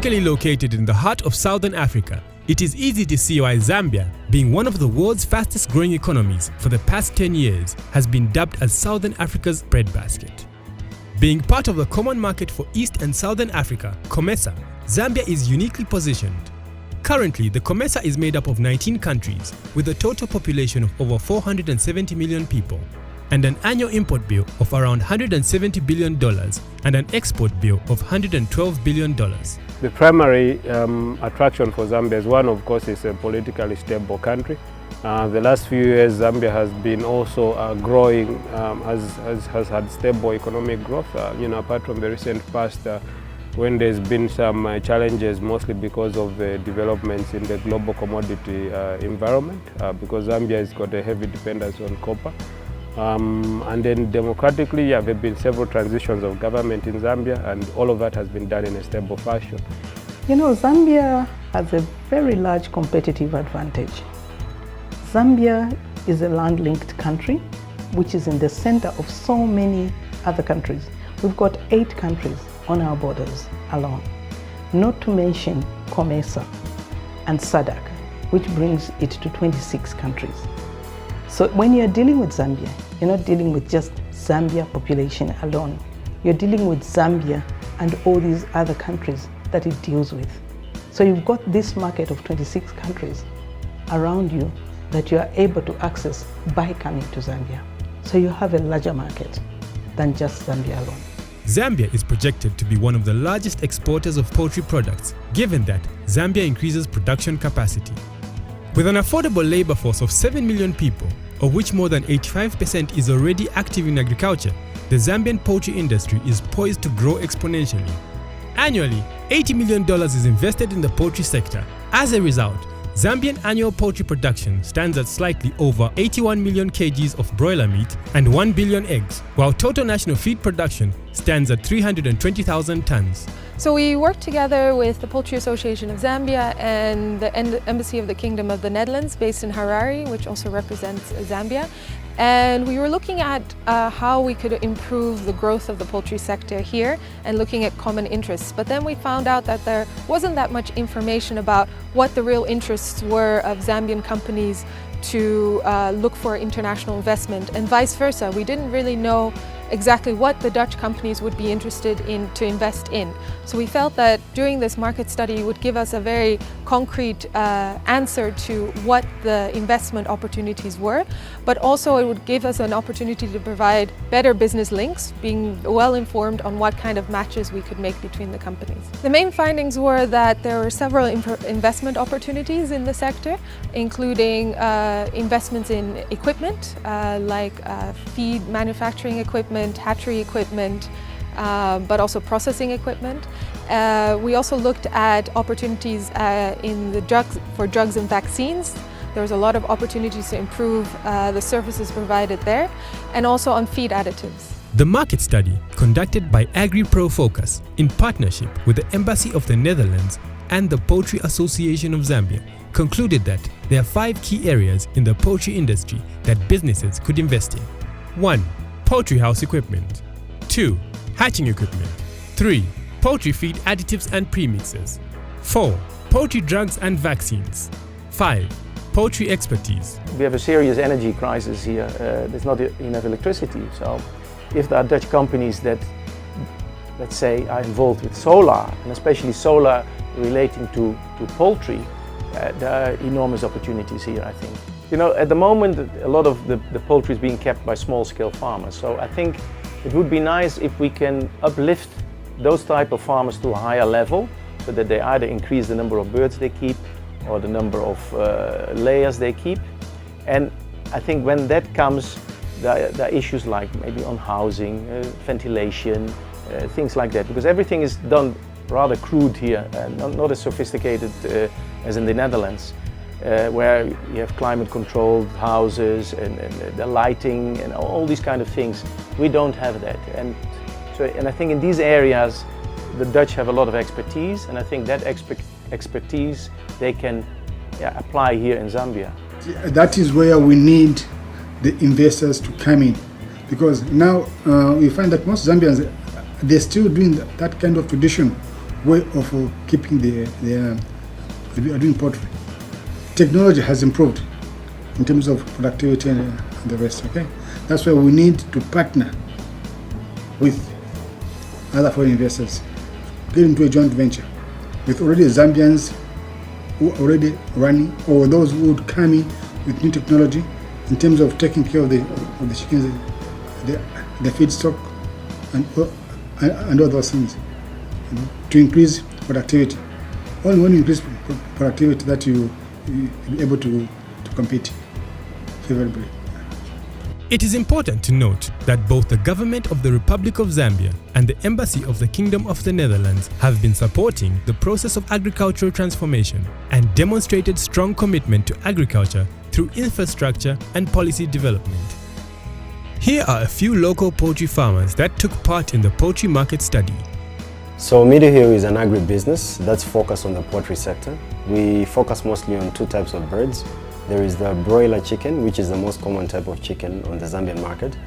Strategically located in the heart of Southern Africa, it is easy to see why Zambia, being one of the world's fastest growing economies for the past 10 years, has been dubbed as Southern Africa's breadbasket. Being part of the common market for East and Southern Africa, COMESA, Zambia is uniquely positioned. Currently, the COMESA is made up of 19 countries with a total population of over 470 million people and an annual import bill of around $170 billion and an export bill of $112 billion. The primary attraction for Zambia is one, of course, is a politically stable country. The last few years, Zambia has been also growing, has had stable economic growth, apart from the recent past when there's been some challenges, mostly because of the developments in the global commodity environment, because Zambia has got a heavy dependence on copper. And then democratically, there have been several transitions of government in Zambia, and all of that has been done in a stable fashion. Zambia has a very large competitive advantage. Zambia is a land-linked country, which is in the center of so many other countries. We've got 8 countries on our borders alone, not to mention COMESA and SADC, which brings it to 26 countries. So when you're dealing with Zambia, you're not dealing with just Zambia population alone. You're dealing with Zambia and all these other countries that it deals with. So you've got this market of 26 countries around you that you are able to access by coming to Zambia. So you have a larger market than just Zambia alone. Zambia is projected to be one of the largest exporters of poultry products, given that Zambia increases production capacity. With an affordable labor force of 7 million people, of which more than 85% is already active in agriculture, the Zambian poultry industry is poised to grow exponentially. Annually, $80 million is invested in the poultry sector. As a result, Zambian annual poultry production stands at slightly over 81 million kgs of broiler meat and 1 billion eggs, while total national feed production stands at 320,000 tons. So we worked together with the Poultry Association of Zambia and the Embassy of the Kingdom of the Netherlands based in Harare, which also represents Zambia. And we were looking at how we could improve the growth of the poultry sector here and looking at common interests. But then we found out that there wasn't that much information about what the real interests were of Zambian companies to look for international investment, and vice versa. We didn't really know exactly what the Dutch companies would be interested in to invest in. So we felt that doing this market study would give us a very concrete answer to what the investment opportunities were, but also it would give us an opportunity to provide better business links, being well informed on what kind of matches we could make between the companies. The main findings were that there were several investment opportunities in the sector, including investments in equipment, like feed manufacturing equipment, hatchery equipment, but also processing equipment. We also looked at opportunities in the drugs and vaccines. There was a lot of opportunities to improve the services provided there, and also on feed additives. The market study, conducted by AgriProFocus in partnership with the Embassy of the Netherlands and the Poultry Association of Zambia, concluded that there are 5 key areas in the poultry industry that businesses could invest in. 1. Poultry house equipment. 2. Hatching equipment. 3. Poultry feed additives and premixes. 4. Poultry drugs and vaccines. 5. Poultry expertise. We have a serious energy crisis here. There's not enough electricity. So if there are Dutch companies that, let's say, are involved with solar, and especially solar relating to poultry, there are enormous opportunities here, I think. At the moment, a lot of the poultry is being kept by small-scale farmers. So I think it would be nice if we can uplift those type of farmers to a higher level, so that they either increase the number of birds they keep or the number of layers they keep. And I think when that comes, there are issues like maybe on housing, ventilation, things like that, because everything is done rather crude here, not as sophisticated as in the Netherlands. Where you have climate-controlled houses and the lighting and all these kind of things. We don't have that, and I think in these areas the Dutch have a lot of expertise, and I think that expertise they can apply here in Zambia. That is where we need the investors to come in, because now we find that most Zambians, they're still doing that kind of tradition way of keeping doing poultry. Technology has improved in terms of productivity and the rest. Okay, that's why we need to partner with other foreign investors, get into a joint venture with already Zambians who are already running, or those who would come in with new technology in terms of taking care of the chickens, the feedstock, and all those things, to increase productivity. Only when you increase productivity that you'll be able to compete favorably. It is important to note that both the government of the Republic of Zambia and the Embassy of the Kingdom of the Netherlands have been supporting the process of agricultural transformation and demonstrated strong commitment to agriculture through infrastructure and policy development. Here are a few local poultry farmers that took part in the poultry market study. So Medihill is an agribusiness that's focused on the poultry sector. We focus mostly on two types of birds. There is the broiler chicken, which is the most common type of chicken on the Zambian market,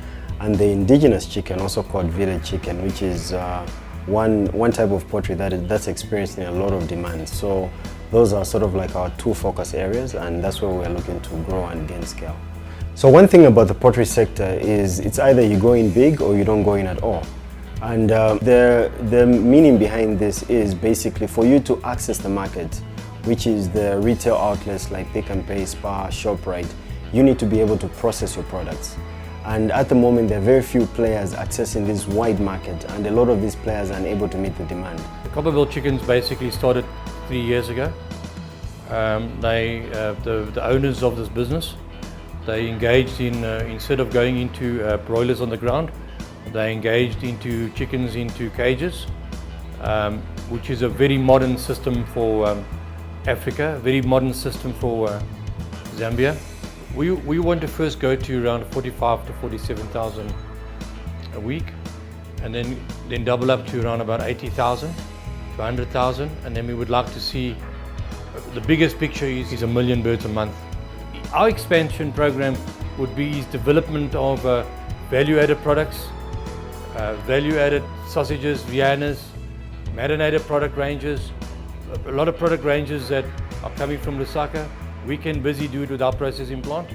and the indigenous chicken, also called village chicken, which is one type of poultry that's experiencing a lot of demand. So those are sort of like our two focus areas, and that's where we're looking to grow and gain scale. So one thing about the poultry sector is it's either you go in big or you don't go in at all. And the meaning behind this is basically for you to access the market, which is the retail outlets like Pick and Pay, Spar, ShopRite, you need to be able to process your products. And at the moment, there are very few players accessing this wide market, and a lot of these players are unable to meet the demand. The Copperville chickens basically started 3 years ago. The owners of this business, they engaged in, instead of going into broilers on the ground, they engaged into chickens into cages, which is a very modern system for Africa, a very modern system for Zambia. We want to first go to around 45 to 47,000 a week, and then double up to around about 80,000 to 100,000, and then we would like to see, the biggest picture is 1 million birds a month. Our expansion program would be development of value-added products, value-added sausages, Viennas, marinated product ranges, a lot of product ranges that are coming from Lusaka. We can busy do it with our processing plant.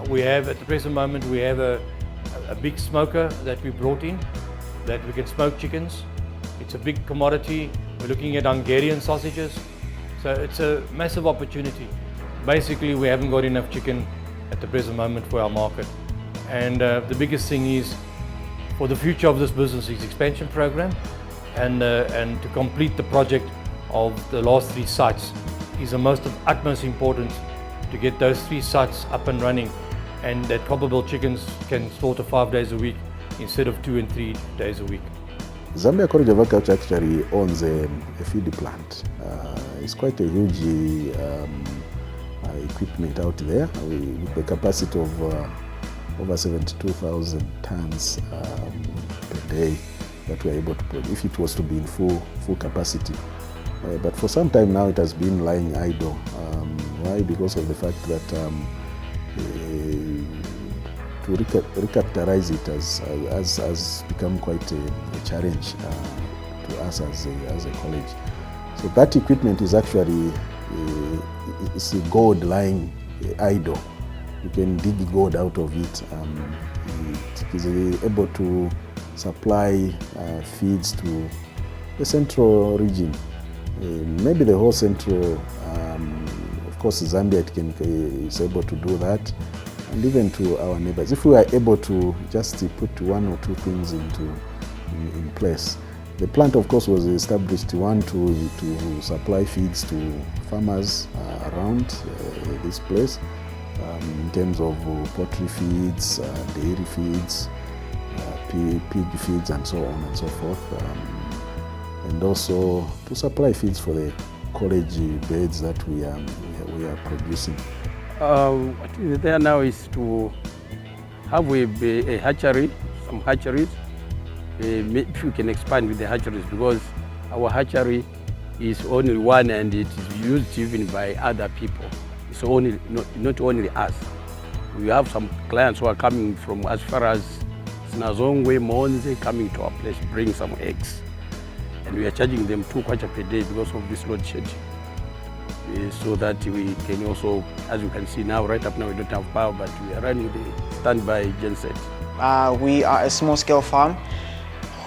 We have, at the present moment, we have a big smoker that we brought in, that we can smoke chickens. It's a big commodity. We're looking at Hungarian sausages. So it's a massive opportunity. Basically, we haven't got enough chicken at the present moment for our market. And the biggest thing is, for the future of this business, is expansion program, and to complete the project of the last 3 sites is the utmost importance, to get those 3 sites up and running, and that Copperville chickens can slaughter 5 days a week instead of 2 and 3 days a week. Zambia College of Agriculture actually owns a feed plant. It's quite a huge equipment out there with the capacity of over 72,000 tons per day that we're able to produce if it was to be in full capacity. But for some time now it has been lying idle. Why? Because of the fact that to recapitalize it has become quite a challenge to us as a college. So that equipment is actually it's a gold lying idle. You can dig gold out of it. It is able to supply feeds to the central region. Maybe the whole central, of course Zambia is able to do that, and even to our neighbors. If we are able to just put 1 or 2 things in place. The plant, of course, was established to supply feeds to farmers around this place, in terms of poultry feeds, dairy feeds, pig feeds, and so on and so forth. And also to supply feeds for the college beds that we are producing. What is there now is to have a hatchery, some hatcheries. If we can expand with the hatcheries, because our hatchery is only one and it is used even by other people. It's only not only us. We have some clients who are coming from as far as Sinazongwe, Monze, coming to our place, bring some eggs. and we are charging them 2 kwacha per day because of this load shedding. So that we can also, as you can see now, right up now we don't have power, but we are running the standby genset. We are a small-scale farm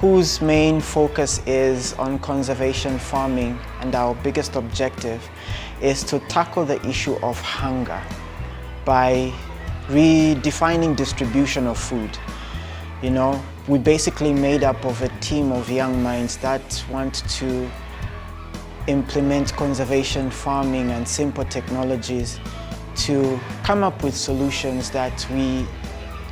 whose main focus is on conservation farming, and our biggest objective is to tackle the issue of hunger by redefining distribution of food. You know, we're basically made up of a team of young minds that want to implement conservation farming and simple technologies to come up with solutions that we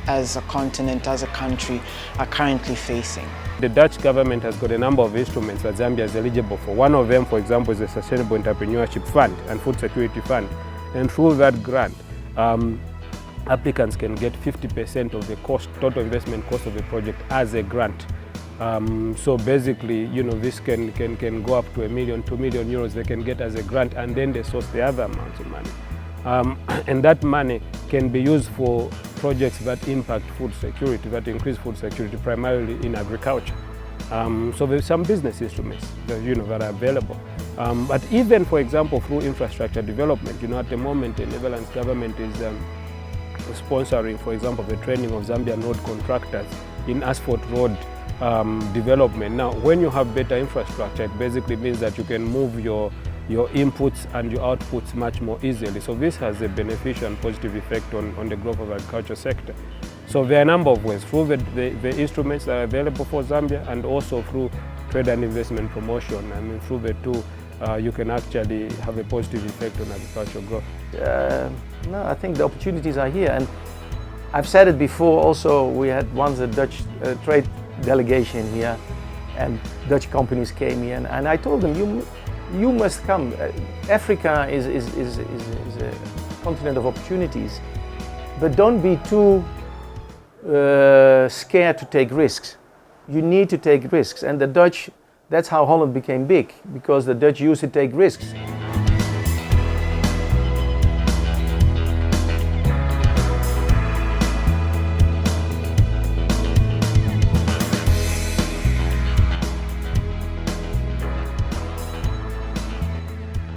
as a continent, as a country, are currently facing. The Dutch government has got a number of instruments that Zambia is eligible for. One of them, for example, is the Sustainable Entrepreneurship Fund and Food Security Fund. And through that grant, applicants can get 50% of the cost, total investment cost of the project as a grant. So basically, you know, this can go up to €1 million, €2 million they can get as a grant, and then they source the other amounts of money. And that money can be used for projects that impact food security, that increase food security, primarily in agriculture. So there's some business instruments that, you know, that are available. But even, for example, through infrastructure development, you know, at the moment the Netherlands government is sponsoring, for example, the training of Zambian road contractors in asphalt road development. Now, when you have better infrastructure, it basically means that you can move your inputs and your outputs much more easily. So this has a beneficial and positive effect on the growth of the agriculture sector. So there are a number of ways, through the instruments that are available for Zambia, and also through trade and investment promotion. I mean, through the two, you can actually have a positive effect on agricultural growth. No, I think the opportunities are here. And I've said it before also, we had once a Dutch trade delegation here, and Dutch companies came here, and I told them, you must come. Africa is a continent of opportunities, but don't be too scared to take risks. You need to take risks, and the Dutch, that's how Holland became big, because the Dutch used to take risks.